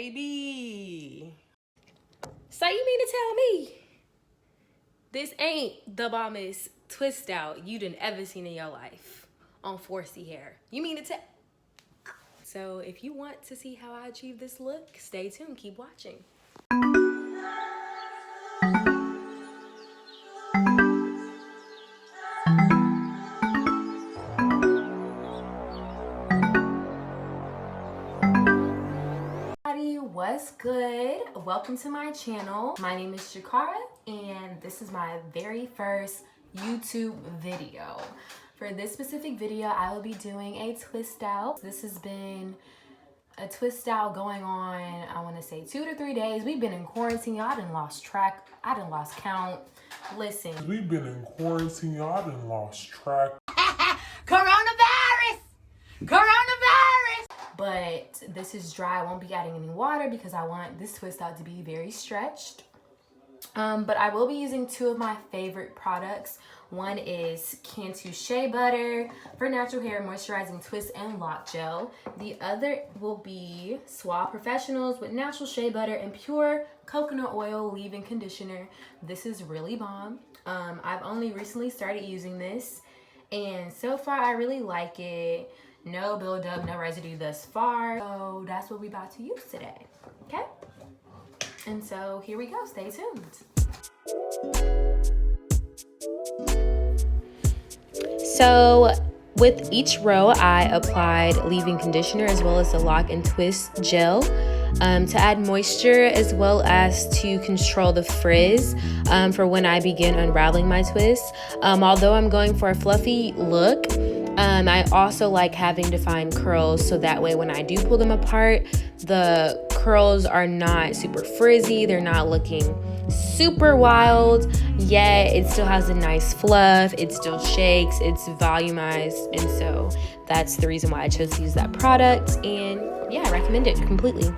Baby. So you mean to tell me this ain't the bombest twist out you done ever seen in your life on 4C hair? You mean to tell? So if you want to see how I achieve this look, stay tuned, keep watching. What's good? Welcome to my channel. My name is Jacarraaaa and this is my very first YouTube video. For this specific video, I will be doing a twist out. This has been a twist out going on, I want to say 2 to 3 days. We've been in quarantine, y'all. I done lost track. I done lost count. Listen. We've been in quarantine, y'all. I done lost track. Coronavirus! But this is dry. I won't be adding any water because I want this twist out to be very stretched. But I will be using 2 of my favorite products. One is Cantu Shea Butter for natural hair, moisturizing twist and lock gel. The other will be Sauve Professionals with natural shea butter and pure coconut oil leave-in conditioner. This is really bomb. I've only recently started using this, and so far I really like it. No buildup, no residue thus far. So that's what we about to use today, okay? And so here we go, stay tuned. So with each row, I applied leave-in conditioner as well as the lock and twist gel to add moisture as well as to control the frizz for when I begin unraveling my twists. Although I'm going for a fluffy look, I also like having defined curls so that way when I do pull them apart, the curls are not super frizzy, they're not looking super wild, yet it still has a nice fluff, it still shakes, it's volumized, and so that's the reason why I chose to use that product, and yeah, I recommend it completely.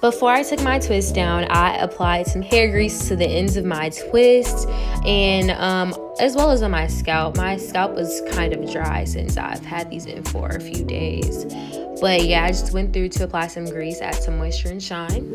Before I took my twist down, I applied some hair grease to the ends of my twist and as well as on my scalp. My scalp was kind of dry since I've had these in for a few days. But yeah, I just went through to apply some grease, add some moisture and shine.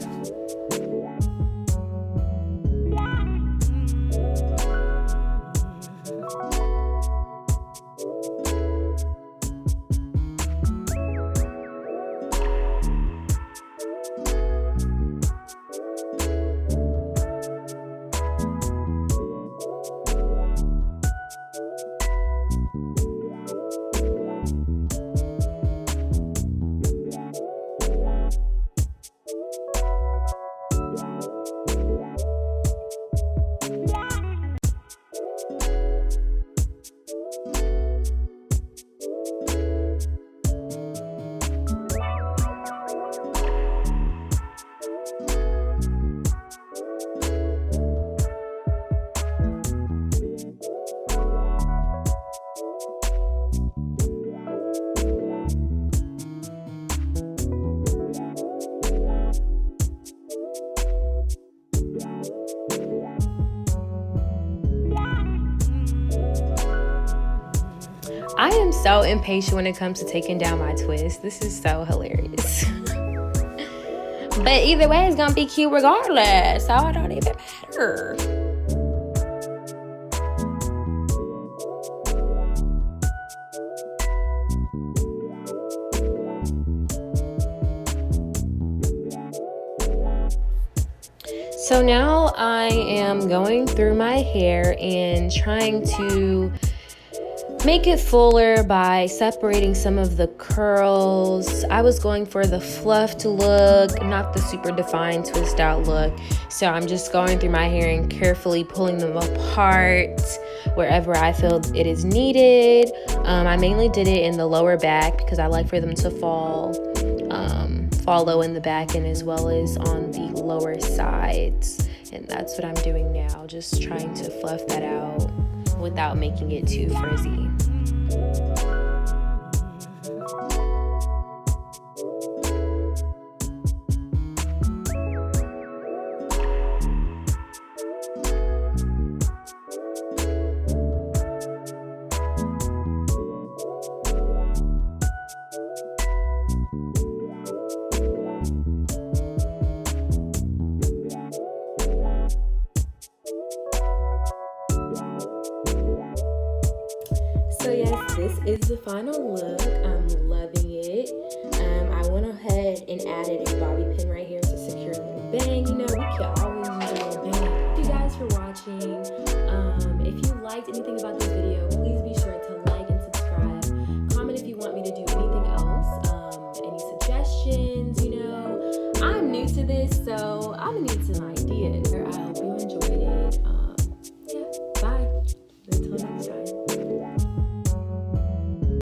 so impatient when it comes to taking down my twist. This is so hilarious. But either way, it's gonna be cute regardless, so it don't even matter. So now I am going through my hair and trying to make it fuller by separating some of the curls. I was going for the fluffed look, not the super defined twist out look. So I'm just going through my hair and carefully pulling them apart wherever I feel it is needed. I mainly did it in the lower back because I like for them to fall low in the back and as well as on the lower sides. And that's what I'm doing now, just trying to fluff that out without making it too frizzy. So yes, this is the final look. I'm loving it. I went ahead and added a bobby pin right here to secure a little bang. You know, we can always use a little bang. Thank you guys for watching. If you liked anything about this video, please be sure to like and subscribe. Comment if you want me to do anything else. Any suggestions, you know. I'm new to this, so I'm gonna need